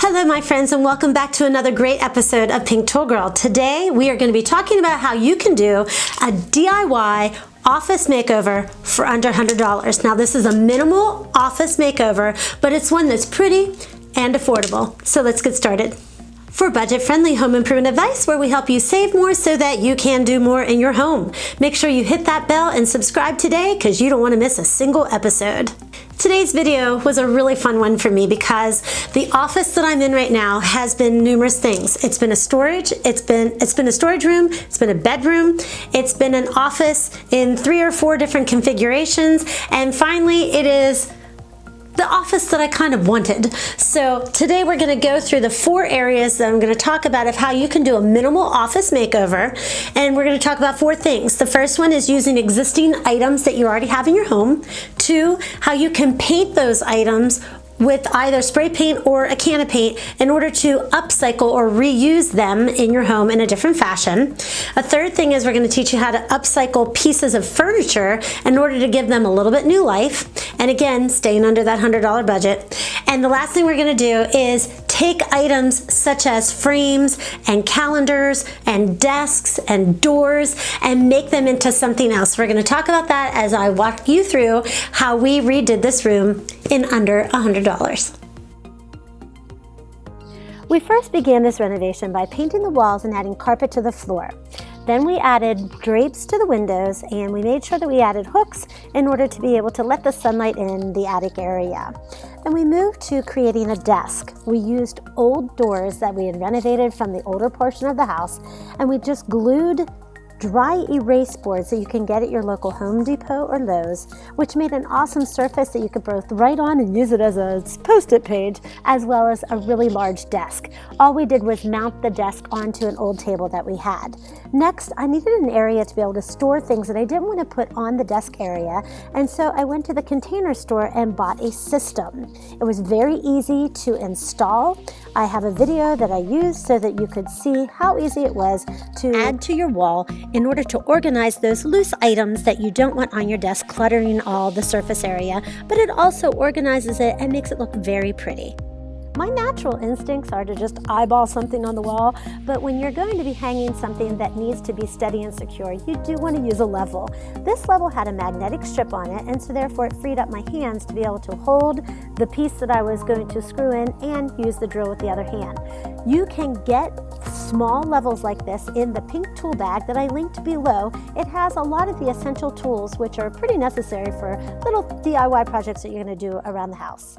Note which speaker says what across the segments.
Speaker 1: Hello my friends, and welcome back to another great episode of PinkToolGirl. Today we are going to be talking about how you can do a DIY office makeover for under $100. Now this is a minimal office makeover, but it's one that's pretty and affordable. So let's get started. For budget-friendly home improvement advice where we help you save more so that you can do more in your home. Make sure you hit that bell and subscribe today because you don't want to miss a single episode. Today's video was a really fun one for me because the office that I'm in right now has been numerous things. It's been a storage, it's been a storage room, it's been a bedroom, it's been an office in 3 or 4 different configurations, and finally it is the office that I kind of wanted. So today we're going to go through the 4 areas that I'm going to talk about of how you can do a minimal office makeover, and we're going to talk about 4 things. The first one is using existing items that you already have in your home. 2, how you can paint those items with either spray paint or a can of paint in order to upcycle or reuse them in your home in a different fashion. A third thing is we're going to teach you how to upcycle pieces of furniture in order to give them a little bit new life. And again, staying under that $100 budget. And the last thing we're going to do is take items such as frames and calendars and desks and doors and make them into something else. We're going to talk about that as I walk you through how we redid this room in under $100. We first began this renovation by painting the walls and adding carpet to the floor. Then we added drapes to the windows, and we made sure that we added hooks in order to be able to let the sunlight in the attic area. Then we moved to creating a desk. We used old doors that we had renovated from the older portion of the house, and we just glued dry erase boards that you can get at your local Home Depot or Lowe's, which made an awesome surface that you could both write on and use it as a post-it page, as well as a really large desk. All we did was mount the desk onto an old table that we had. Next, I needed an area to be able to store things that I didn't want to put on the desk area, and so I went to the Container Store and bought a system. It was very easy to install. I have a video that I used so that you could see how easy it was to add to your wall in order to organize those loose items that you don't want on your desk cluttering all the surface area, but it also organizes it and makes it look very pretty. My natural instincts are to just eyeball something on the wall, but when you're going to be hanging something that needs to be steady and secure, you do want to use a level. This level had a magnetic strip on it, and so therefore it freed up my hands to be able to hold the piece that I was going to screw in and use the drill with the other hand. You can get small levels like this in the pink tool bag that I linked below. It has a lot of the essential tools which are pretty necessary for little DIY projects that you're going to do around the house.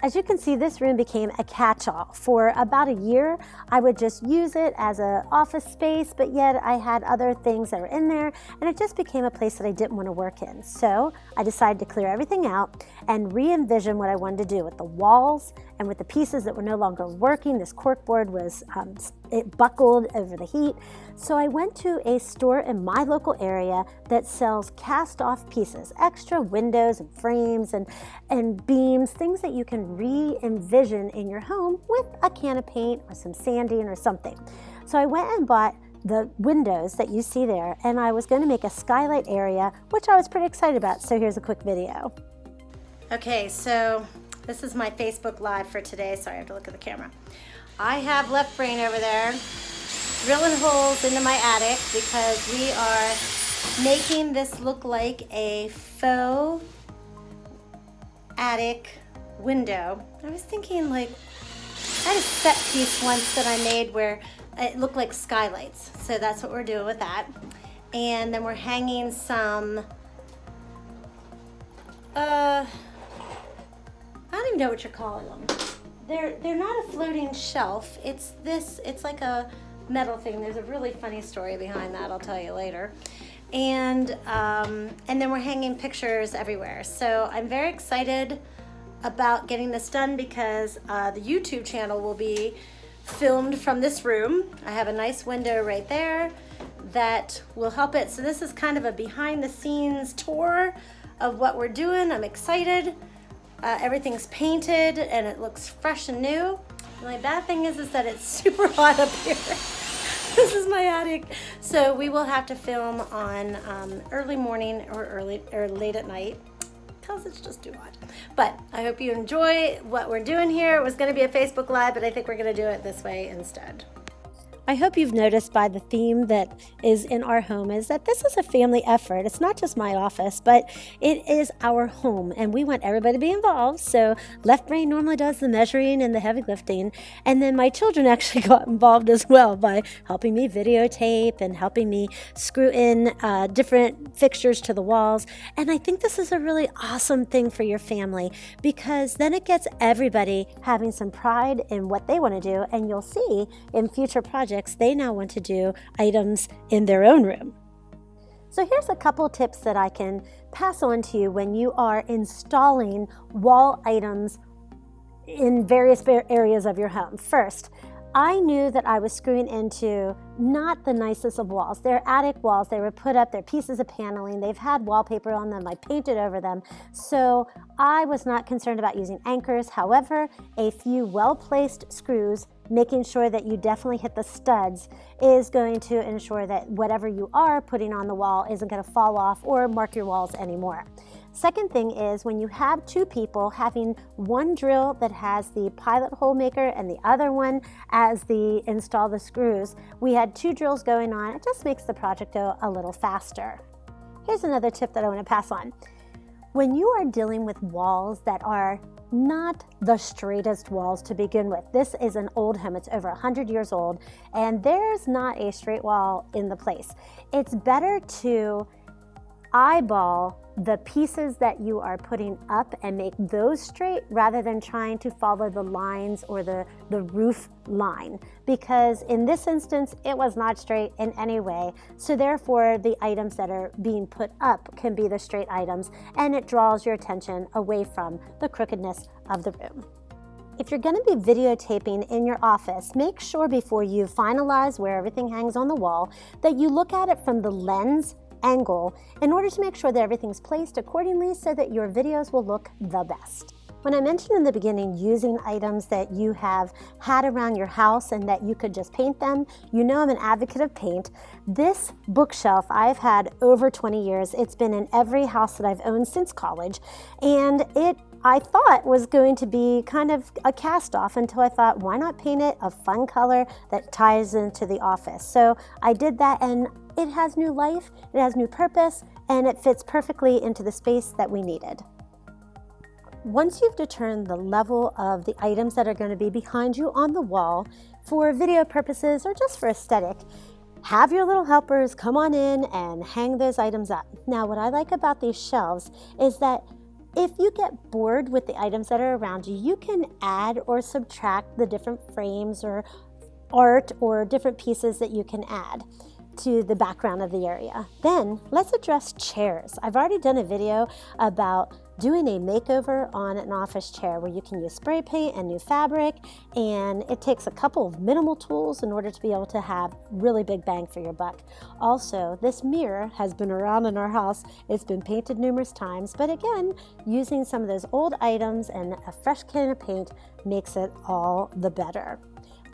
Speaker 1: As you can see, this room became a catch-all. For about a year, I would just use it as an office space, but yet I had other things that were in there, and it just became a place that I didn't want to work in. So I decided to clear everything out and re-envision what I wanted to do with the walls and with the pieces that were no longer working. This corkboard was, it buckled over the heat. So I went to a store in my local area that sells cast-off pieces, extra windows and frames and beams, things that you can re-envision in your home with a can of paint or some sanding or something. So I went and bought the windows that you see there, and I was going to make a skylight area, which I was pretty excited about. So here's a quick video. Okay, so this is my Facebook Live for today. Sorry, I have to look at the camera. I have left Brain over there drilling holes into my attic because we are making this look like a faux attic window. I was thinking, like, I had a set piece once that I made where it looked like skylights. So that's what we're doing with that. And then we're hanging some, I don't even know what you're calling them. They're not a floating shelf. It's like a metal thing. There's a really funny story behind that. I'll tell you later. And then we're hanging pictures everywhere. So I'm very excited about getting this done because the YouTube channel will be filmed from this room. I have a nice window right there that will help it. So this is kind of a behind the scenes tour of what we're doing. I'm excited. Everything's painted and it looks fresh and new. The only bad thing is that it's super hot up here. This is my attic. So we will have to film on early morning or late at night because it's just too hot. But I hope you enjoy what we're doing here. It was going to be a Facebook Live, but I think we're going to do it this way instead. I hope you've noticed by the theme that is in our home is that this is a family effort. It's not just my office, but it is our home, and we want everybody to be involved. So Left Brain normally does the measuring and the heavy lifting, and then my children actually got involved as well by helping me videotape and helping me screw in different fixtures to the walls. And I think this is a really awesome thing for your family, because then it gets everybody having some pride in what they want to do, and you'll see in future projects they now want to do items in their own room. So here's a couple tips that I can pass on to you when you are installing wall items in various areas of your home. First, I knew that I was screwing into not the nicest of walls. They're attic walls. They were put up, they're pieces of paneling. They've had wallpaper on them. I painted over them. So I was not concerned about using anchors. However, a few well-placed screws, making sure that you definitely hit the studs, is going to ensure that whatever you are putting on the wall isn't going to fall off or mark your walls anymore. Second thing is, when you have two people, having one drill that has the pilot hole maker and the other one as the install the screws. We had two drills going on. It just makes the project go a little faster. Here's another tip that I want to pass on. When you are dealing with walls that are not the straightest walls to begin with, this is an old home, it's over 100 years old, and there's not a straight wall in the place. It's better to eyeball the pieces that you are putting up and make those straight rather than trying to follow the lines or the roof line, because in this instance it was not straight in any way. So therefore the items that are being put up can be the straight items, and it draws your attention away from the crookedness of the room. If you're going to be videotaping in your office, make sure before you finalize where everything hangs on the wall that you look at it from the lens angle in order to make sure that everything's placed accordingly so that your videos will look the best. When I mentioned in the beginning using items that you have had around your house and that you could just paint them, you know I'm an advocate of paint. This bookshelf I've had over 20 years. It's been in every house that I've owned since college, and I thought was going to be kind of a cast off until I thought, why not paint it a fun color that ties into the office? So I did that, and it has new life, it has new purpose, and it fits perfectly into the space that we needed. Once you've determined the level of the items that are going to be behind you on the wall for video purposes or just for aesthetic, have your little helpers come on in and hang those items up. Now, what I like about these shelves is that if you get bored with the items that are around you, you can add or subtract the different frames or art or different pieces that you can add to the background of the area. Then let's address chairs. I've already done a video about doing a makeover on an office chair where you can use spray paint and new fabric, and it takes a couple of minimal tools in order to be able to have really big bang for your buck. Also, this mirror has been around in our house. It's been painted numerous times, but again, using some of those old items and a fresh can of paint makes it all the better.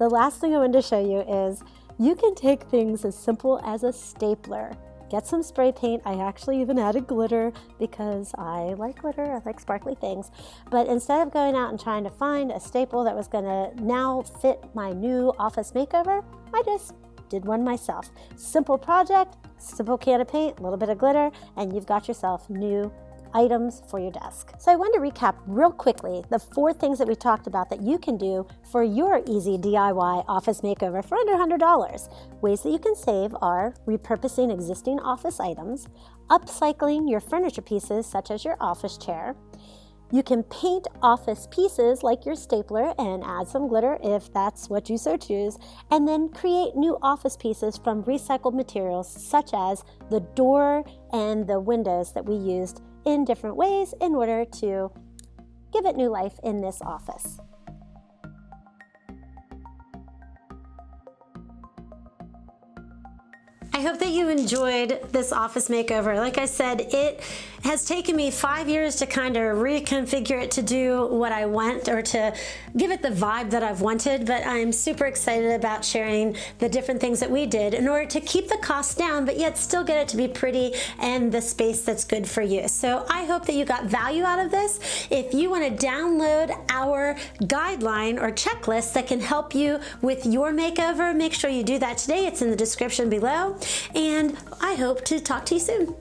Speaker 1: The last thing I wanted to show you is you can take things as simple as a stapler. Get some spray paint. I actually even added glitter because I like glitter, I like sparkly things. But instead of going out and trying to find a staple that was gonna now fit my new office makeover, I just did one myself. Simple project, simple can of paint, a little bit of glitter, and you've got yourself new items for your desk. So I want to recap real quickly the 4 things that we talked about that you can do for your easy DIY office makeover for under $100. Ways that you can save are repurposing existing office items, upcycling your furniture pieces such as your office chair. You can paint office pieces like your stapler and add some glitter if that's what you so choose, and then create new office pieces from recycled materials such as the door and the windows that we used in different ways in order to give it new life in this office. I hope that you enjoyed this office makeover. Like I said, it It has taken me 5 years to kind of reconfigure it to do what I want, or to give it the vibe that I've wanted, but I'm super excited about sharing the different things that we did in order to keep the cost down, but yet still get it to be pretty and the space that's good for you. So I hope that you got value out of this. If you want to download our guideline or checklist that can help you with your makeover, make sure you do that today. It's in the description below, and I hope to talk to you soon.